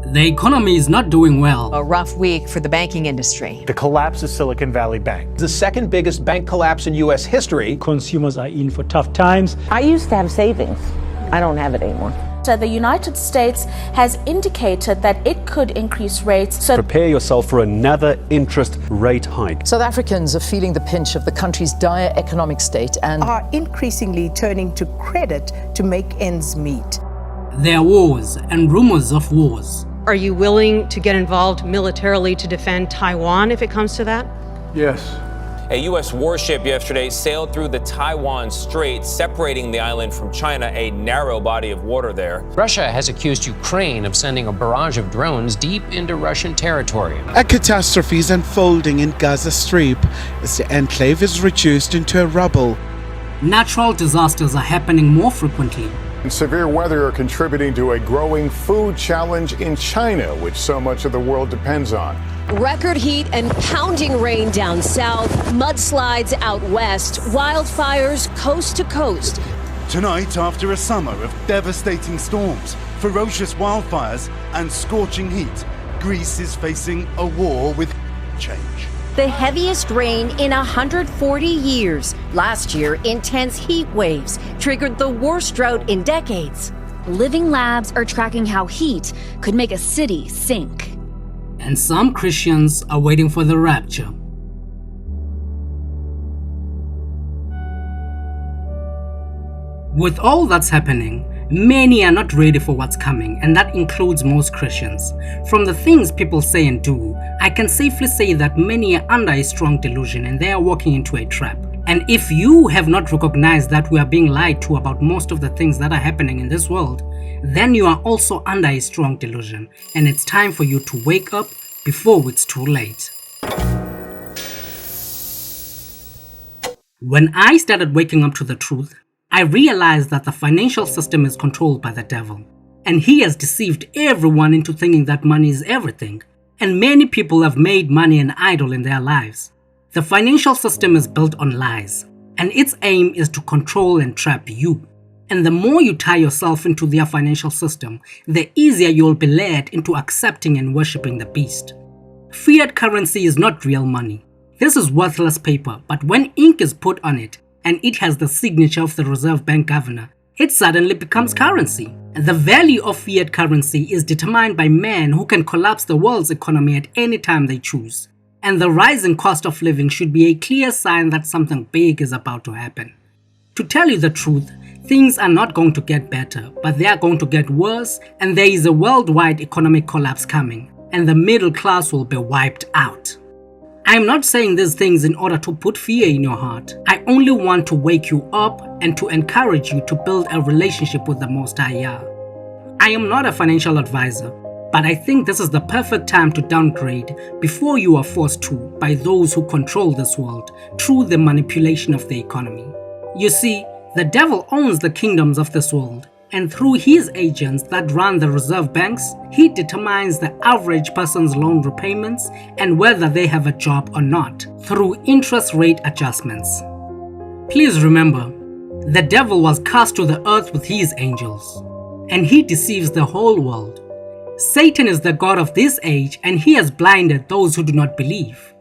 The economy is not doing well. A rough week for the banking industry. The collapse of Silicon Valley Bank. The second biggest bank collapse in U.S. history. Consumers are in for tough times. I used to have savings. I don't have it anymore. So the United States has indicated that it could increase rates. So prepare yourself for another interest rate hike. South Africans are feeling the pinch of the country's dire economic state and are increasingly turning to credit to make ends meet. There are wars and rumors of wars. Are you willing to get involved militarily to defend Taiwan if it comes to that? Yes. A U.S. warship yesterday sailed through the Taiwan Strait, separating the island from China, a narrow body of water there. Russia has accused Ukraine of sending a barrage of drones deep into Russian territory. A catastrophe is unfolding in Gaza Strip as the enclave is reduced into a rubble. Natural disasters are happening more frequently. And severe weather are contributing to a growing food challenge in China, which so much of the world depends on. Record heat and pounding rain down south, mudslides out west, wildfires coast to coast. Tonight, after a summer of devastating storms, ferocious wildfires and scorching heat, Greece is facing a war with change. The heaviest rain in 140 years. Last year, intense heat waves triggered the worst drought in decades. Living labs are tracking how heat could make a city sink. And some Christians are waiting for the rapture. With all that's happening, many are not ready for what's coming, and that includes most Christians. From the things people say and do, I can safely say that many are under a strong delusion and they are walking into a trap. And if you have not recognized that we are being lied to about most of the things that are happening in this world, then you are also under a strong delusion, and it's time for you to wake up before it's too late. When I started waking up to the truth, I realized that the financial system is controlled by the devil, and he has deceived everyone into thinking that money is everything, and many people have made money an idol in their lives. The financial system is built on lies, and its aim is to control and trap you. And the more you tie yourself into their financial system, the easier you'll be led into accepting and worshipping the beast. Fiat currency is not real money. This is worthless paper, but when ink is put on it, and it has the signature of the Reserve Bank governor, it suddenly becomes currency. And the value of fiat currency is determined by men who can collapse the world's economy at any time they choose. And the rising cost of living should be a clear sign that something big is about to happen. To tell you the truth, things are not going to get better, but they are going to get worse, and there is a worldwide economic collapse coming, and the middle class will be wiped out. I am not saying these things in order to put fear in your heart. I only want to wake you up and to encourage you to build a relationship with the Most High Yah. I am not a financial advisor, but I think this is the perfect time to downgrade before you are forced to by those who control this world through the manipulation of the economy. You see, the devil owns the kingdoms of this world, and through his agents that run the reserve banks, he determines the average person's loan repayments and whether they have a job or not through interest rate adjustments. Please remember, the devil was cast to the earth with his angels, and he deceives the whole world. Satan is the god of this age, and he has blinded those who do not believe.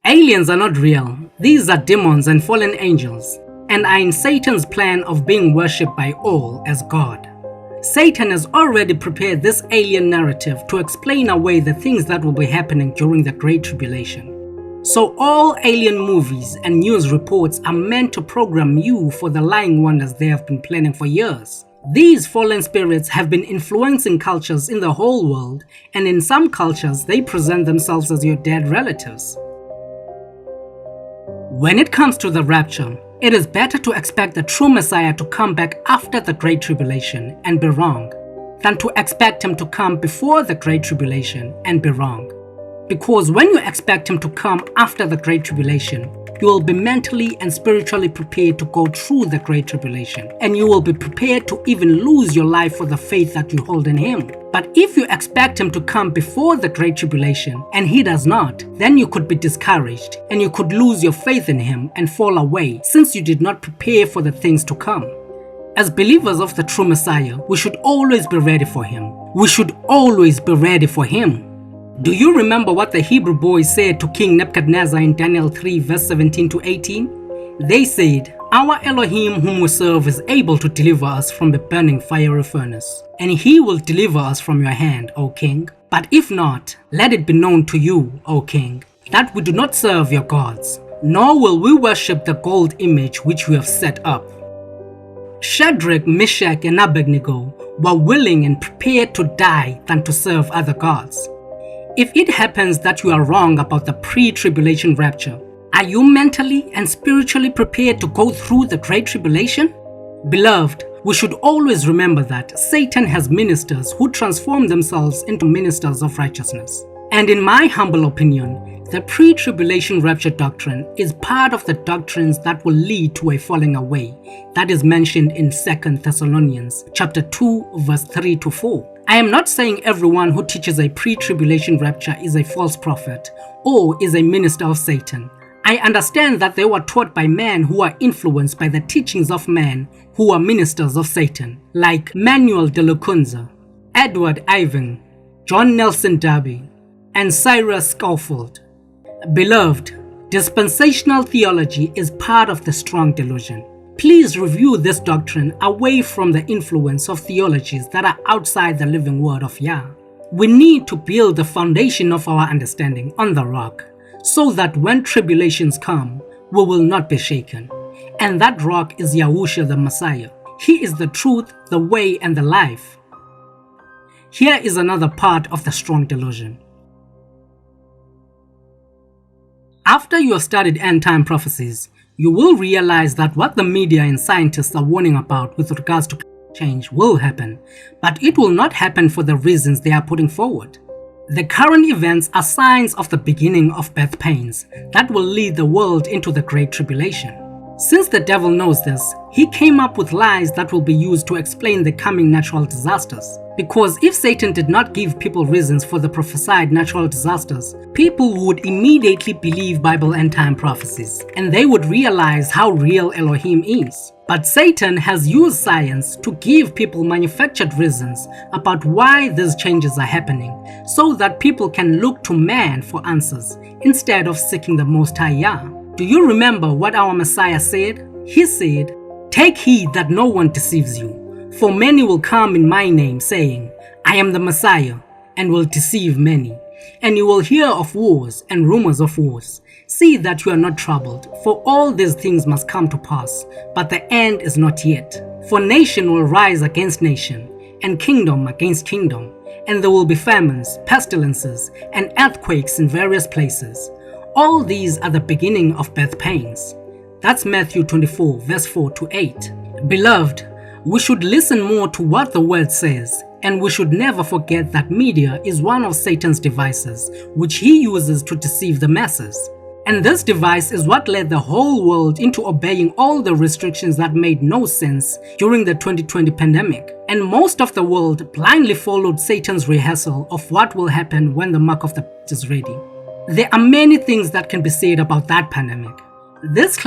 Aliens are not real. These are demons and fallen angels, and are in Satan's plan of being worshipped by all as God. Satan has already prepared this alien narrative to explain away the things that will be happening during the Great Tribulation. So all alien movies and news reports are meant to program you for the lying wonders they have been planning for years. These fallen spirits have been influencing cultures in the whole world, and in some cultures they present themselves as your dead relatives. When it comes to the rapture, it is better to expect the true Messiah to come back after the Great Tribulation and be wrong, than to expect him to come before the Great Tribulation and be wrong. Because when you expect him to come after the Great Tribulation, you will be mentally and spiritually prepared to go through the Great Tribulation, and you will be prepared to even lose your life for the faith that you hold in him. But if you expect him to come before the Great Tribulation and he does not, then you could be discouraged and you could lose your faith in him and fall away, since you did not prepare for the things to come. As believers of the true Messiah, we should always be ready for him. We should always be ready for him. Do you remember what the Hebrew boys said to King Nebuchadnezzar in Daniel 3 verse 17 to 18? They said, "Our Elohim whom we serve is able to deliver us from the burning fiery furnace, and he will deliver us from your hand, O king. But if not, let it be known to you, O king, that we do not serve your gods, nor will we worship the gold image which we have set up." Shadrach, Meshach, and Abednego were willing and prepared to die than to serve other gods. If it happens that you are wrong about the pre-tribulation rapture, are you mentally and spiritually prepared to go through the great tribulation? Beloved, we should always remember that Satan has ministers who transform themselves into ministers of righteousness. And in my humble opinion, the pre-tribulation rapture doctrine is part of the doctrines that will lead to a falling away that is mentioned in 2 Thessalonians chapter 2 verse 3 to 4. I am not saying everyone who teaches a pre-tribulation rapture is a false prophet or is a minister of Satan. I understand that they were taught by men who are influenced by the teachings of men who are ministers of Satan, like Manuel de Lacunza, Edward Ivan, John Nelson Darby, and Cyrus Scofield. Beloved, dispensational theology is part of the strong delusion. Please review this doctrine away from the influence of theologies that are outside the living word of Yah. We need to build the foundation of our understanding on the rock, so that when tribulations come, we will not be shaken. And that rock is Yahushua the Messiah. He is the truth, the way, and the life. Here is another part of the strong delusion. After you have studied end-time prophecies, you will realize that what the media and scientists are warning about with regards to change will happen, but it will not happen for the reasons they are putting forward. The current events are signs of the beginning of birth pains that will lead the world into the Great Tribulation. Since the devil knows this, he came up with lies that will be used to explain the coming natural disasters. Because if Satan did not give people reasons for the prophesied natural disasters, people would immediately believe Bible end-time prophecies, and they would realize how real Elohim is. But Satan has used science to give people manufactured reasons about why these changes are happening, so that people can look to man for answers instead of seeking the Most High Yah. Do you remember what our Messiah said? He said, "Take heed that no one deceives you. For many will come in my name, saying, I am the Messiah, and will deceive many. And you will hear of wars and rumors of wars. See that you are not troubled, for all these things must come to pass, but the end is not yet. For nation will rise against nation, and kingdom against kingdom, and there will be famines, pestilences, and earthquakes in various places. All these are the beginning of birth pains." That's Matthew 24, verse 4 to 8. Beloved, we should listen more to what the word says, and we should never forget that media is one of Satan's devices, which he uses to deceive the masses. And this device is what led the whole world into obeying all the restrictions that made no sense during the 2020 pandemic. And most of the world blindly followed Satan's rehearsal of what will happen when the mark of the beast is ready. There are many things that can be said about that pandemic. This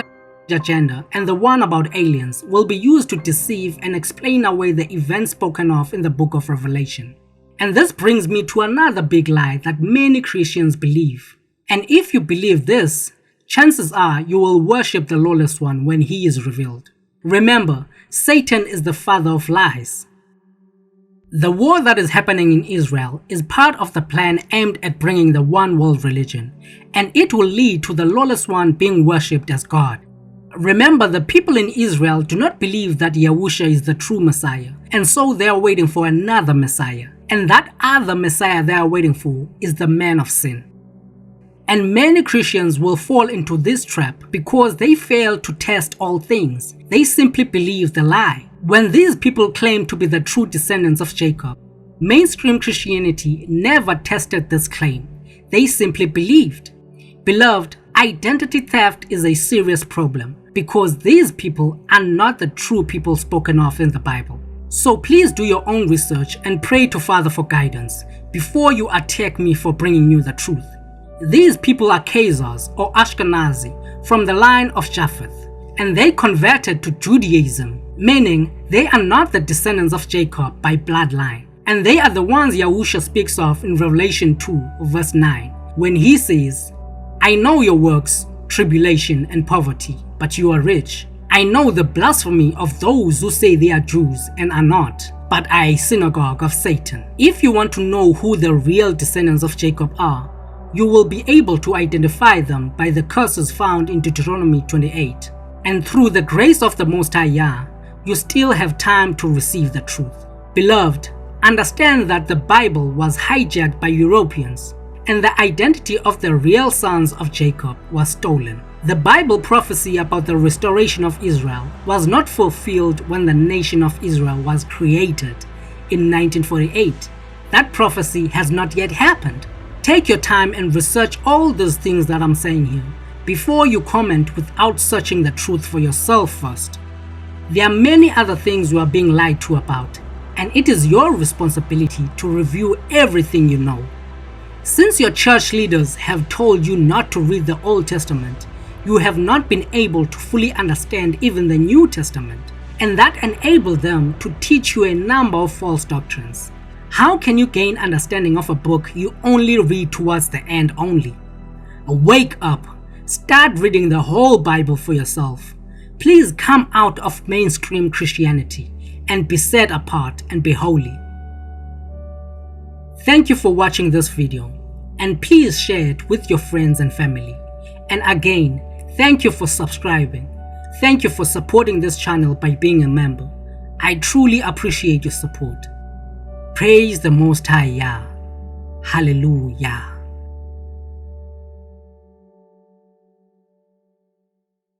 agenda and the one about aliens will be used to deceive and explain away the events spoken of in the book of Revelation. And this brings me to another big lie that many Christians believe. And if you believe this, chances are you will worship the lawless one when he is revealed. Remember, Satan is the father of lies. The war that is happening in Israel is part of the plan aimed at bringing the one world religion, and it will lead to the lawless one being worshipped as God. Remember, the people in Israel do not believe that Yahushua is the true Messiah, and so they are waiting for another Messiah. And that other Messiah they are waiting for is the man of sin. And many Christians will fall into this trap because they fail to test all things. They simply believe the lie. When these people claim to be the true descendants of Jacob, mainstream Christianity never tested this claim. They simply believed. Beloved, identity theft is a serious problem because these people are not the true people spoken of in the Bible. So please do your own research and pray to Father for guidance before you attack me for bringing you the truth. These people are Khazars or Ashkenazi from the line of Japheth, and they converted to Judaism meaning they are not the descendants of Jacob by bloodline. And they are the ones Yahusha speaks of in Revelation 2 verse 9, when he says, I know your works, tribulation and poverty, but you are rich. I know the blasphemy of those who say they are Jews and are not, but are a synagogue of Satan. If you want to know who the real descendants of Jacob are, you will be able to identify them by the curses found in Deuteronomy 28. And through the grace of the Most High Yah, you still have time to receive the truth. Beloved, understand that the Bible was hijacked by Europeans, and the identity of the real sons of Jacob was stolen. The Bible prophecy about the restoration of Israel was not fulfilled when the nation of Israel was created in 1948. That prophecy has not yet happened. Take your time and research all those things that I'm saying here before you comment without searching the truth for yourself first. There are many other things you are being lied to about, and it is your responsibility to review everything you know. Since your church leaders have told you not to read the Old Testament, you have not been able to fully understand even the New Testament, and that enabled them to teach you a number of false doctrines. How can you gain understanding of a book you only read towards the end only? Wake up! Start reading the whole Bible for yourself. Please come out of mainstream Christianity and be set apart and be holy. Thank you for watching this video, and please share it with your friends and family. And again, thank you for subscribing. Thank you for supporting this channel by being a member. I truly appreciate your support. Praise the Most High Yah. Hallelujah.